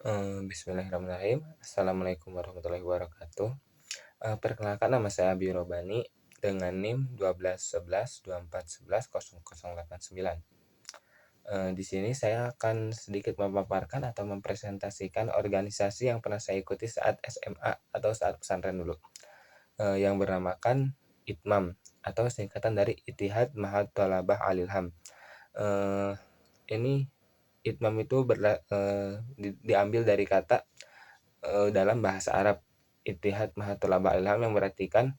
Bismillahirrahmanirrahim. Assalamualaikum warahmatullahi wabarakatuh. Perkenalkan nama saya Abi Robani dengan NIM 121124110089. Di sini saya akan sedikit memaparkan atau mempresentasikan organisasi yang pernah saya ikuti saat SMA atau saat pesantren dulu, yang bernamakan ITMAM atau singkatan dari Ittihad Mahad Thalabah Al-Ilham. Ini ITMAM itu diambil dari kata dalam bahasa Arab Ittihad Mahad Thalabah Al-Ilham yang berartikan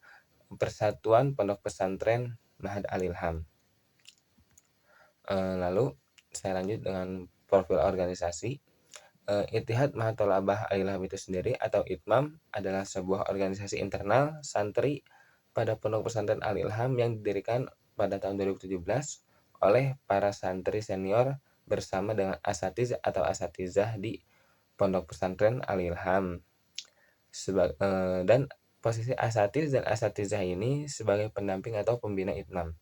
Persatuan Pondok Pesantren Mahad Al-Ilham. Lalu saya lanjut dengan profil organisasi. Ittihad Mahad Thalabah Al-Ilham itu sendiri atau ITMAM adalah sebuah organisasi internal santri pada Pondok Pesantren Al-Ilham yang didirikan pada tahun 2017 oleh para santri senior bersama dengan asatiz atau asatizah di Pondok Pesantren Al-Ilham. Dan posisi asatiz dan asatizah ini sebagai pendamping atau pembina ITMAM.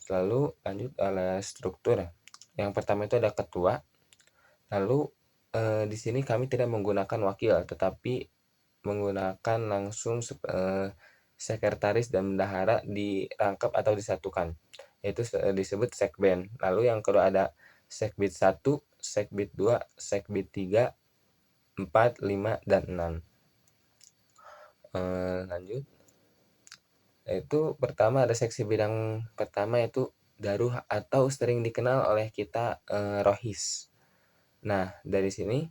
Lalu lanjut oleh struktur. Yang pertama itu ada ketua. Lalu di sini kami tidak menggunakan wakil, tetapi menggunakan langsung sekretaris dan bendahara dirangkap atau disatukan, yaitu disebut sekben. Lalu yang kedua ada sekbid 1, sekbid 2, sekbid 3, 4, 5, dan 6. Lanjut. Yaitu pertama ada seksi bidang pertama yaitu daruh atau sering dikenal oleh kita rohis. Nah, dari sini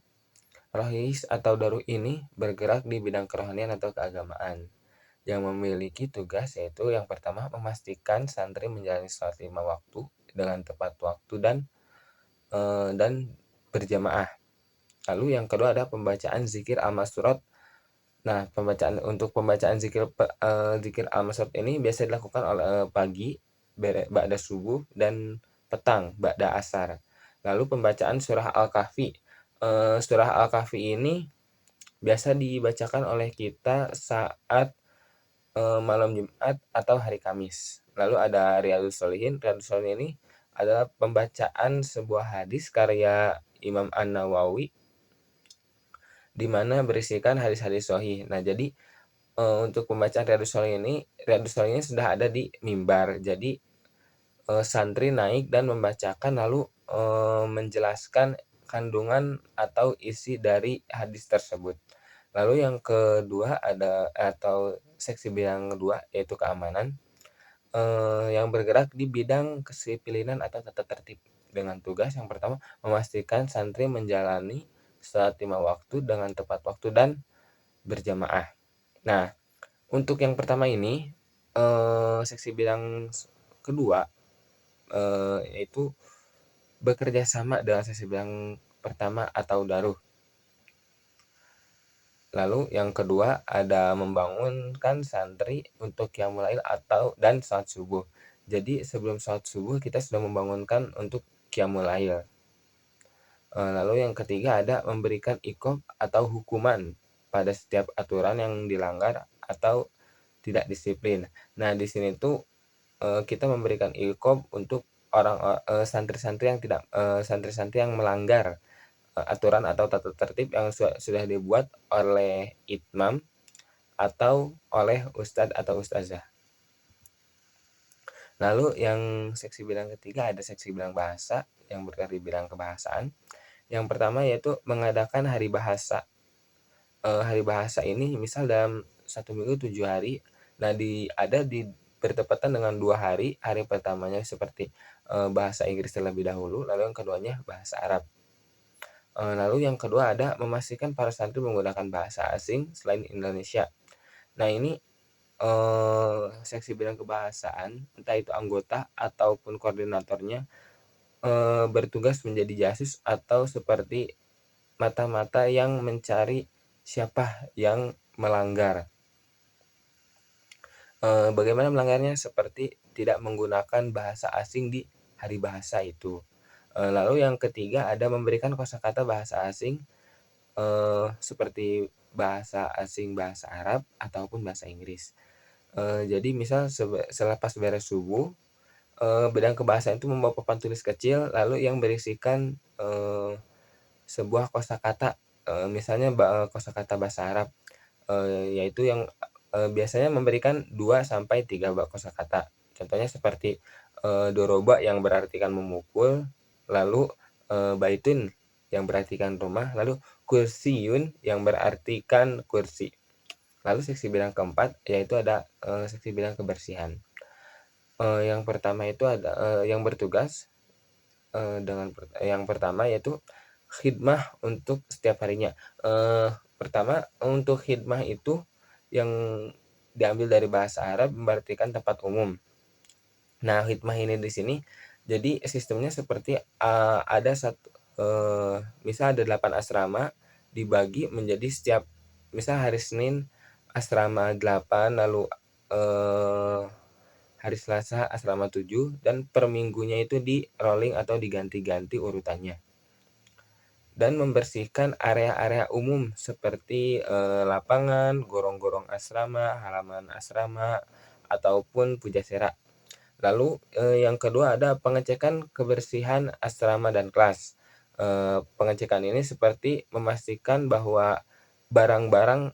rohis atau daruh ini bergerak di bidang kerohanian atau keagamaan yang memiliki tugas yaitu yang pertama memastikan santri menjalani sholat 5 waktu dengan tepat waktu dan berjamaah. Lalu yang kedua ada pembacaan zikir al-masrurat. Nah, untuk pembacaan zikir al-masrurat ini biasa dilakukan oleh pagi ba'da subuh dan petang ba'da asar. Lalu pembacaan surah Al-Kahfi. Surah Al-Kahfi ini biasa dibacakan oleh kita saat malam Jumat atau hari Kamis. Lalu ada Riyadhus Shalihin. Riyadhus Shalihin ini adalah pembacaan sebuah hadis karya Imam An-Nawawi di mana berisikan hadis-hadis sahih. Nah, jadi untuk pembacaan Riyadhus Shalihin ini sudah ada di mimbar. Jadi santri naik dan membacakan lalu menjelaskan kandungan atau isi dari hadis tersebut. Lalu yang kedua ada atau seksi bidang kedua yaitu keamanan yang bergerak di bidang kedisiplinan atau tata tertib dengan tugas yang pertama memastikan santri menjalani sholat 5 waktu dengan tepat waktu dan berjamaah. Nah, untuk yang pertama ini seksi bidang kedua yaitu bekerja sama dengan seksi bidang pertama atau daruh. Lalu yang kedua ada membangunkan santri untuk qiyamul lail dan sholat subuh. Jadi sebelum sholat subuh kita sudah membangunkan untuk qiyamul lail. Lalu yang ketiga ada memberikan iqab atau hukuman pada setiap aturan yang dilanggar atau tidak disiplin. Nah, di sini tuh kita memberikan iqab untuk santri-santri yang melanggar aturan atau tata tertib yang sudah dibuat oleh itmam atau oleh ustadz atau ustazah. Lalu yang seksi bidang ketiga ada seksi bidang bahasa yang bergerak di bidang kebahasaan. Yang pertama yaitu mengadakan hari bahasa. Hari bahasa ini misal dalam 1 minggu 7 hari. Nah, bertepatan dengan 2 hari. Hari pertamanya seperti bahasa Inggris terlebih dahulu, lalu yang keduanya bahasa Arab. Lalu yang kedua ada memastikan para santri menggunakan bahasa asing selain Indonesia. Nah, ini seksi bidang kebahasaan, entah itu anggota ataupun koordinatornya bertugas menjadi jasus atau seperti mata-mata yang mencari siapa yang melanggar. Bagaimana melanggarnya? Seperti tidak menggunakan bahasa asing di hari bahasa itu. Lalu yang ketiga ada memberikan kosakata bahasa asing seperti bahasa asing bahasa Arab ataupun bahasa Inggris. Jadi misal selepas beres subuh bidang kebahasaan itu membawa papan tulis kecil lalu yang berisikan sebuah kosakata, misalnya kosakata bahasa Arab, yaitu yang, biasanya memberikan 2 sampai 3 kosakata. Contohnya seperti, doroba yang berartikan memukul, lalu, baitun yang berartikan rumah, lalu kursiyun yang berartikan kursi. Lalu seksi bidang keempat yaitu ada, seksi bidang kebersihan. Yang pertama itu ada, yang bertugas, yang pertama yaitu khidmah untuk setiap harinya. Pertama untuk khidmah itu yang diambil dari bahasa Arab berartikan tempat umum. Nah, khidmah ini di sini jadi sistemnya seperti, ada misal ada 8 asrama dibagi menjadi misal hari Senin asrama 8, lalu, hari Selasa asrama 7, dan per minggunya itu di-rolling atau diganti-ganti urutannya. Dan membersihkan area-area umum seperti, lapangan, gorong-gorong asrama, halaman asrama, ataupun pujasera. Lalu, yang kedua ada pengecekan kebersihan asrama dan kelas. Pengecekan ini seperti memastikan bahwa barang-barang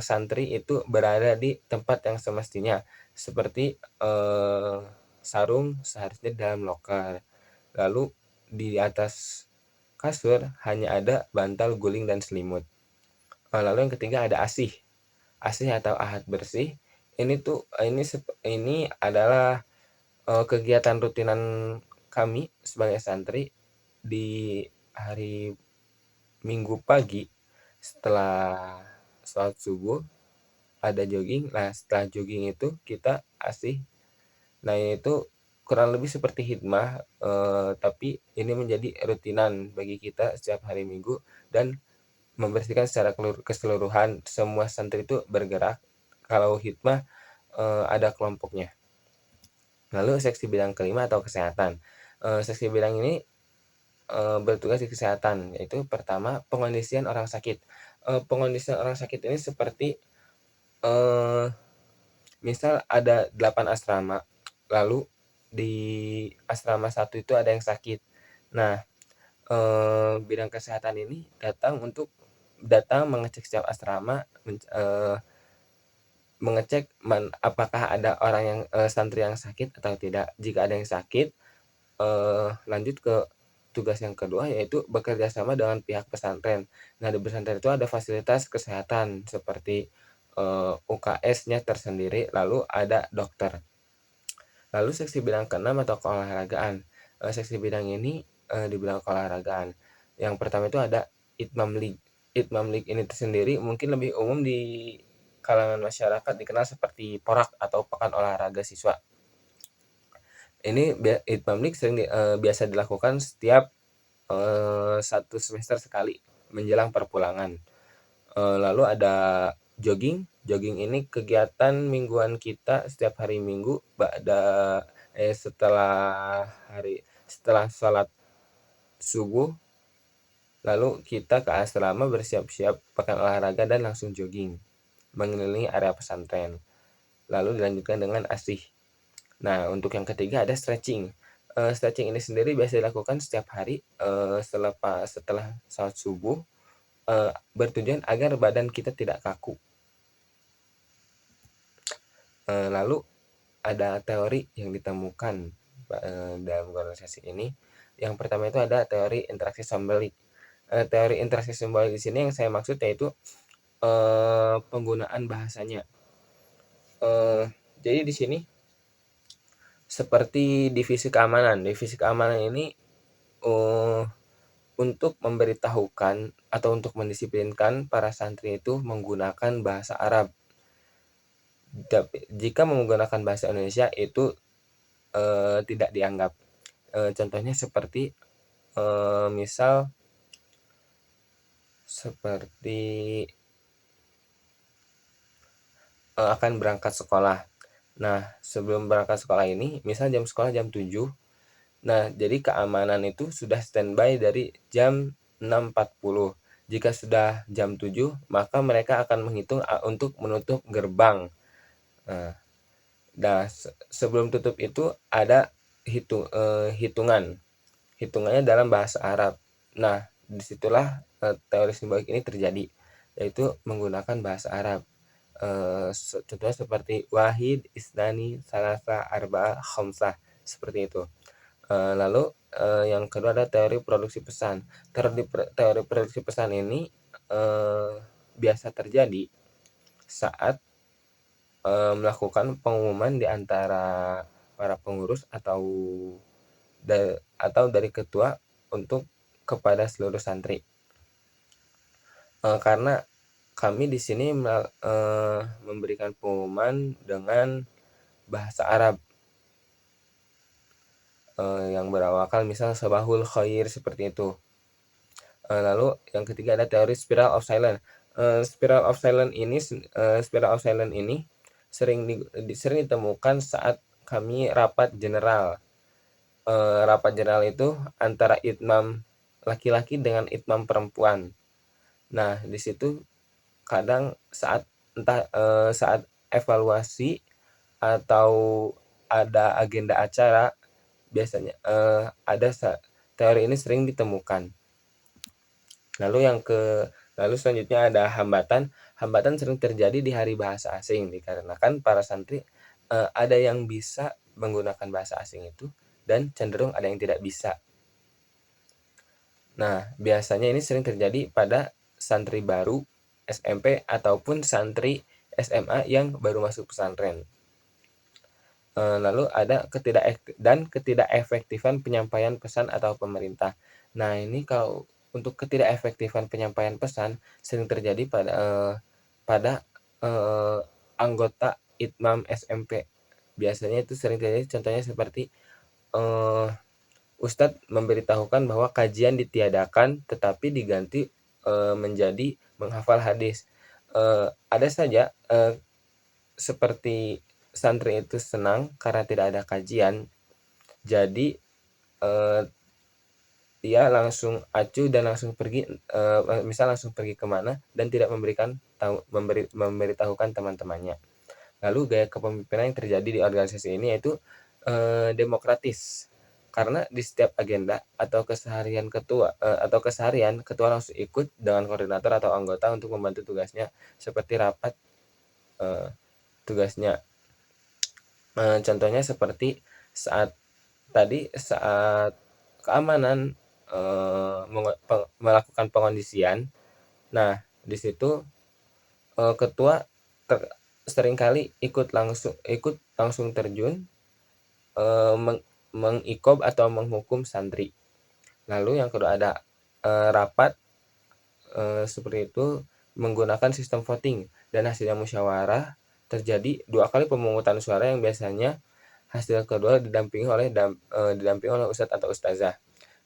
santri itu berada di tempat yang semestinya, seperti, sarung seharusnya dalam loker. Lalu di atas kasur hanya ada bantal guling dan selimut. Lalu yang ketiga ada asih. Asih atau ahad bersih. Ini adalah, kegiatan rutinan kami sebagai santri di hari Minggu pagi setelah sholat subuh ada jogging. Nah, setelah jogging itu kita asih. Nah, itu kurang lebih seperti khidmah, tapi ini menjadi rutinan bagi kita setiap hari Minggu dan membersihkan secara keseluruhan. Semua santri itu bergerak. Kalau khidmah, ada kelompoknya. Lalu seksi bidang kelima atau kesehatan. Seksi bidang ini, bertugas di kesehatan, yaitu pertama pengondisian orang sakit. Pengondisian orang sakit ini seperti, misal ada 8 asrama, lalu di asrama 1 itu ada yang sakit. Nah, bidang kesehatan ini datang mengecek setiap asrama, mengecek apakah ada orang yang, santri yang sakit atau tidak. Jika ada yang sakit, lanjut ke tugas yang kedua yaitu bekerja sama dengan pihak pesantren. Nah, di pesantren itu ada fasilitas kesehatan seperti, UKS-nya tersendiri, lalu ada dokter. Lalu seksi bidang keenam atau keolahragaan. Seksi bidang ini, di bidang keolahragaan. Yang pertama itu ada Itmam League. Itmam League ini tersendiri mungkin lebih umum di kalangan masyarakat dikenal seperti PORAK atau Pekan Olahraga Siswa. Ini Itmam League biasa dilakukan setiap, 1 semester sekali menjelang perpulangan. Lalu ada jogging. Jogging ini kegiatan mingguan kita setiap hari Minggu setelah sholat subuh, lalu kita ke asrama bersiap-siap pekan olahraga dan langsung jogging mengelilingi area pesantren. Lalu dilanjutkan dengan asih. Nah, untuk yang ketiga ada stretching. Stretching ini sendiri biasa dilakukan setiap hari, setelah sholat subuh, bertujuan agar badan kita tidak kaku. Lalu ada teori yang ditemukan, dalam organisasi ini. Yang pertama itu ada teori interaksi simbolik. Teori interaksi simbolik di sini yang saya maksud yaitu, penggunaan bahasanya. Jadi di sini seperti divisi keamanan. Divisi keamanan ini, untuk memberitahukan atau untuk mendisiplinkan para santri itu menggunakan bahasa Arab. Jika menggunakan bahasa Indonesia itu, tidak dianggap. Contohnya seperti, misal seperti, akan berangkat sekolah. Nah, sebelum berangkat sekolah ini, misal jam sekolah jam 7. Nah, jadi keamanan itu sudah standby dari jam 6.40. Jika sudah jam 7, maka mereka akan menghitung untuk menutup gerbang. Nah, sebelum tutup itu ada hitungan. Hitungannya dalam bahasa Arab. Nah, disitulah teori simbolik ini terjadi, yaitu menggunakan bahasa Arab. Contohnya seperti wahid, isnani, salasa, arba'ah, khamsah, seperti itu. Lalu yang kedua ada teori produksi pesan. Teori produksi pesan ini biasa terjadi saat melakukan pengumuman di antara para pengurus atau dari ketua untuk kepada seluruh santri. Karena kami di sini memberikan pengumuman dengan bahasa Arab yang berawalkan misal sabahul khair, seperti itu. Lalu yang ketiga ada teori spiral of silence. Spiral of silence ini sering ditemukan saat kami rapat general. Rapat general itu antara itmam laki-laki dengan itmam perempuan. Nah, di situ kadang saat evaluasi atau ada agenda acara, biasanya teori ini sering ditemukan. Lalu selanjutnya ada hambatan. Hambatan sering terjadi di hari bahasa asing dikarenakan para santri ada yang bisa menggunakan bahasa asing itu dan cenderung ada yang tidak bisa. Nah, biasanya ini sering terjadi pada santri baru SMP ataupun santri SMA yang baru masuk pesantren. Lalu ada ketidakefektifan penyampaian pesan atau pemerintah. Nah, ini kalau untuk ketidakefektifan penyampaian pesan sering terjadi pada anggota itmam SMP. Biasanya itu sering terjadi, contohnya seperti Ustadz memberitahukan bahwa kajian ditiadakan tetapi diganti menjadi menghafal hadis. Ada saja seperti santri itu senang karena tidak ada kajian, jadi dia langsung acuh dan langsung pergi, misal langsung pergi kemana dan tidak memberitahukan teman-temannya. Lalu gaya kepemimpinan yang terjadi di organisasi ini yaitu demokratis, karena di setiap agenda atau keseharian ketua langsung ikut dengan koordinator atau anggota untuk membantu tugasnya, seperti rapat tugasnya. Contohnya seperti saat keamanan melakukan pengondisian. Nah, di situ ketua seringkali ikut langsung terjun mengikob atau menghukum santri. Lalu yang kedua ada rapat seperti itu menggunakan sistem voting dan hasilnya musyawarah. Terjadi 2 kali pemungutan suara yang biasanya hasil kedua didampingi oleh ustadz atau ustazah.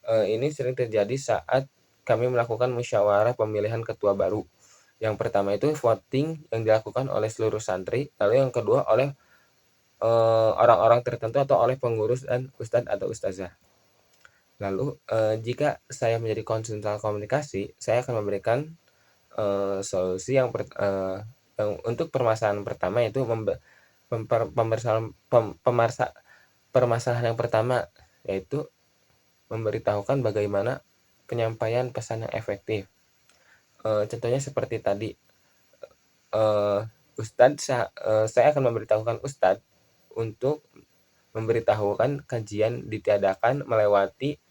Ini sering terjadi saat kami melakukan musyawarah pemilihan ketua baru. Yang pertama itu voting yang dilakukan oleh seluruh santri, lalu yang kedua oleh orang-orang tertentu atau oleh pengurus dan ustadz atau ustazah. Lalu jika saya menjadi konsultan komunikasi, saya akan memberikan solusi yang untuk permasalahan pertama, yaitu permasalahan yang pertama yaitu memberitahukan bagaimana penyampaian pesan yang efektif. Contohnya seperti tadi, saya akan memberitahukan Ustadz untuk memberitahukan kajian ditiadakan melewati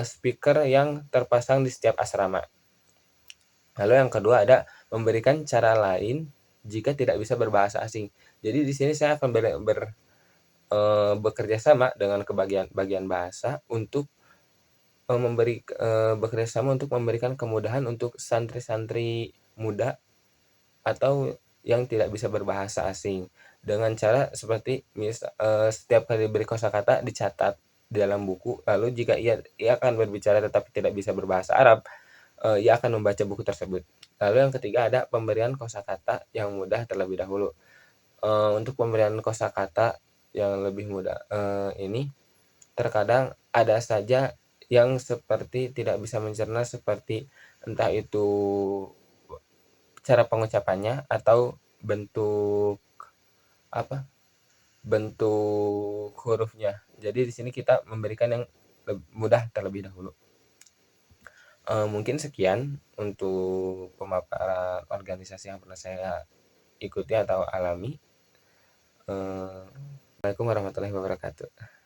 speaker yang terpasang di setiap asrama. Lalu yang kedua ada memberikan cara lain jika tidak bisa berbahasa asing. Jadi di sini saya akan bekerja sama dengan bagian bahasa untuk bekerja sama untuk memberikan kemudahan untuk santri-santri muda atau yang tidak bisa berbahasa asing, dengan cara seperti setiap kali diberi kosakata dicatat di dalam buku. Lalu jika ia akan berbicara tetapi tidak bisa berbahasa Arab, ia akan membaca buku tersebut. Lalu yang ketiga ada pemberian kosakata yang mudah terlebih dahulu. Untuk pemberian kosakata yang lebih mudah ini terkadang ada saja yang seperti tidak bisa mencerna, seperti entah itu cara pengucapannya atau bentuk hurufnya. Jadi di sini kita memberikan yang mudah terlebih dahulu. Mungkin sekian untuk pemaparan organisasi yang pernah saya ikuti atau alami. Assalamualaikum warahmatullahi wabarakatuh.